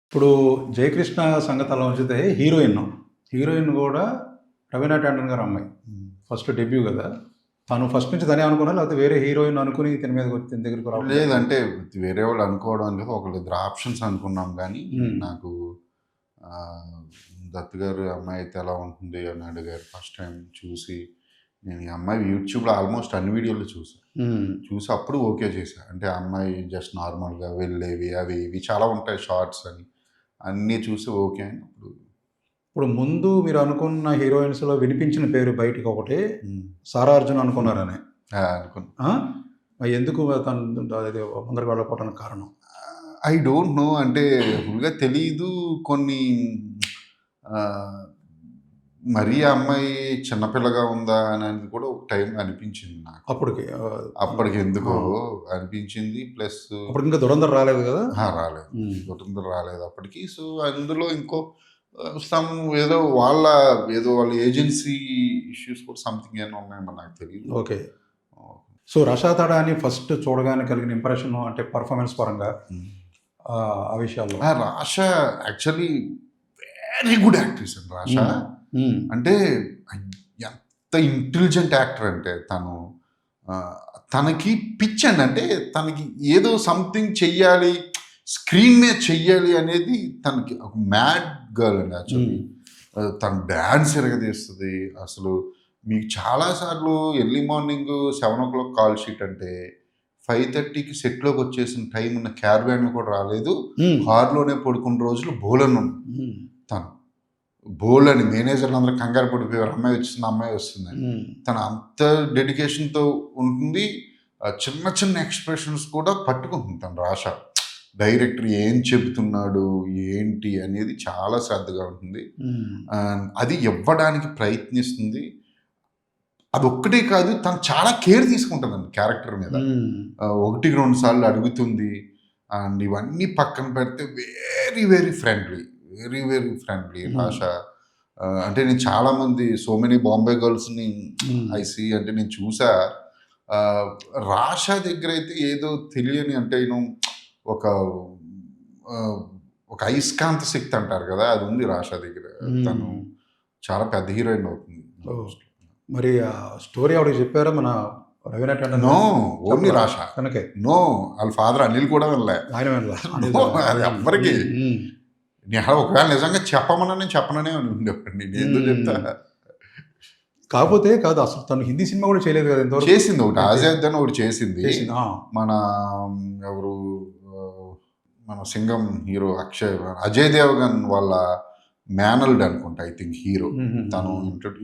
ఇప్పుడు 'జయకృష్ణ' సంగతి అలా ఉంచితే హీరోయిన్ కూడా రవీనా టండన్ గారు అమ్మాయి. ఫస్ట్ డెబ్యూ కదా! తను ఫస్ట్ నుంచి తనే అనుకున్నా లేకపోతే వేరే హీరోయిన్ అనుకుని తిన దగ్గరికి రావడం? లేదంటే వేరే వాళ్ళు అనుకోవడం లేదు. ఒకళ్ళిద్దరు ఆప్షన్స్ అనుకున్నాం కానీ నాకు దత్తు గారు అమ్మాయి అయితే ఎలా ఉంటుంది అని అడిగారు. ఫస్ట్ టైం చూసి నేను ఈ అమ్మాయి యూట్యూబ్లో ఆల్మోస్ట్ అన్ని వీడియోలు చూసి అప్పుడు ఓకే చేశా. అంటే ఆ అమ్మాయి జస్ట్ నార్మల్గా వెళ్ళేవి అవి ఇవి చాలా ఉంటాయి షార్ట్స్ అని అన్నీ చూసి ఓకే అని ఇప్పుడు ముందు మీరు అనుకున్న హీరోయిన్స్లో వినిపించిన పేరు బయటికి ఒకటి సారా అర్జున్ అనుకున్నారని అనుకున్నా. ఎందుకు తను ముందరికి వెళ్ళకపోవడానికి కారణం? I don't know. అంటే ఫుల్గా తెలీదు. కొన్ని మరీ ఆ అమ్మాయి చిన్నపిల్లగా ఉందా అనేది కూడా ఒక టైం అనిపించింది నాకు. అప్పటికి ఎందుకో అనిపించింది. ప్లస్ అప్పుడు ఇంకా దురంధర్ రాలేదు కదా? రాలేదు, దురంధర్ రాలేదు అప్పటికి. సో అందులో ఇంకో ఏదో వాళ్ళ ఏజెన్సీ ఇష్యూస్ కూడా సంథింగ్ ఏమైనా ఉన్నాయో నాకు తెలియదు. Okay. So Rasha Thadani first చూడగానే కలిగిన ఇంప్రెషన్ అంటే పర్ఫార్మెన్స్ పరంగా ఆ విషయాల్లో? Rasha actually very good actress అండి. రాషా అంటే ఎంత ఇంటెలిజెంట్ యాక్టర్ అంటే తనకి పిచ్ అండి. అంటే తనకి ఏదో సంథింగ్ చెయ్యాలి, స్క్రీన్ మీద చెయ్యాలి అనేది తనకి ఒక మ్యాడ్ గర్ల్ అండి. యాక్చువల్లీ తను డ్యాన్స్ ఎరగదీస్తుంది. అసలు మీకు చాలాసార్లు early morning 7 o'clock call sheet అంటే 5:30కి సెట్లోకి వచ్చేసిన టైం ఉన్న క్యారవాన్లో కూడా రాలేదు. కార్లోనే పడుకున్న రోజులు బోలన్ తను బోల్డ్ మేనేజర్లు అందరూ కంగారు పడిపోయారు. అమ్మాయి వస్తుందని. తను అంత డెడికేషన్తో ఉంటుంది. చిన్న చిన్న ఎక్స్ప్రెషన్స్ కూడా పట్టుకుంటుంది తను. రాషా డైరెక్టర్ ఏం చెబుతున్నాడు ఏంటి అనేది చాలా శ్రద్ధగా ఉంటుంది. అది ఇవ్వడానికి ప్రయత్నిస్తుంది. అది ఒక్కటే కాదు, తను చాలా కేర్ తీసుకుంటుందండి క్యారెక్టర్ మీద. 1-2 సార్లు అడుగుతుంది. అండ్ ఇవన్నీ పక్కన పెడితే very very friendly, very very friendly Rasha. అంటే నేను చాలామంది సో మెనీ బాంబే గర్ల్స్ని ఐసీ అంటే నేను చూసా. రాషా దగ్గర అయితే ఏదో తెలియని అంటే ఒక అయస్కాంత శక్తి అంటారు కదా, అది ఉంది రాషా దగ్గర. తను చాలా పెద్ద హీరోయిన్ అవుతుంది. మరి స్టోరీ ఆవిడ చెప్పారా మన Raveena Tandon? No, only Rasha. No, వాళ్ళ ఫాదర్ అనిల్ కూడా వెళ్ళే. అది ఎవ్వరికి నేను ఒకవేళ నిజంగా చెప్పమన్నా నేను చెప్పననే ఉండేవాడిని. నేను ఎందుకు చెప్తా. కాకపోతే కాదు, అసలు తను హిందీ సినిమా కూడా చేయలేదు కదా ఇంతవరకు. చేసింది ఒకటి, ఆజాద్ అని ఒకటి చేసింది. మన ఎవరు మన సింగం హీరో అజయ్ దేవగన్ వాళ్ళ మేనల్డ్ అనుకుంటా ఐ థింక్ హీరో. తను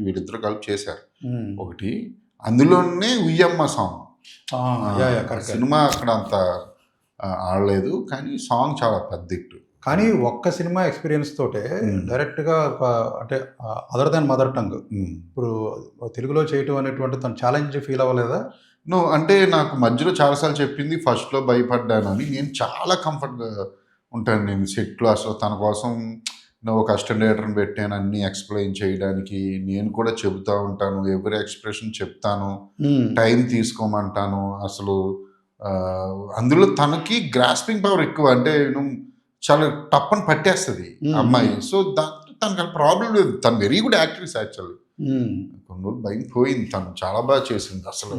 వీళ్ళిద్దరు కలిపి చేశారు ఒకటి. అందులోనే ఉయ్యమ్మ సాంగ్. సినిమా అక్కడ అంత ఆడలేదు కానీ సాంగ్ చాలా పెద్ద హిట్. కానీ ఒక్క సినిమా ఎక్స్పీరియన్స్ తోటే డైరెక్ట్గా అంటే అదర్ దాన్ మదర్ టంగ్ ఇప్పుడు తెలుగులో చేయటం అనేటువంటి తను ఛాలెంజ్ ఫీల్ అవ్వలేదా? నో, అంటే నాకు మధ్యలో చాలాసార్లు చెప్పింది ఫస్ట్లో భయపడ్డాను అని. నేను చాలా కంఫర్ట్గా ఉంటాను నేను సెట్లో. అసలు తన కోసం ఒక అసిస్టెంట్ డైరెక్టర్ని పెట్టాను అన్నీ ఎక్స్ప్లెయిన్ చేయడానికి. నేను కూడా చెబుతూ ఉంటాను, ఎవరి ఎక్స్ప్రెషన్ చెప్తాను, టైం తీసుకోమంటాను. అసలు అందులో తనకి గ్రాస్పింగ్ పవర్ ఎక్కువ. అంటే చాలా టప్పని పట్టేస్తుంది అమ్మాయి. సో తనకు ప్రాబ్లం లేదు. తను వెరీ గుడ్ యాక్ట్రెస్ యాక్చువల్లీ. కొన్ని రోజులు భయం పోయింది. తను చాలా బాగా చేసింది అసలు.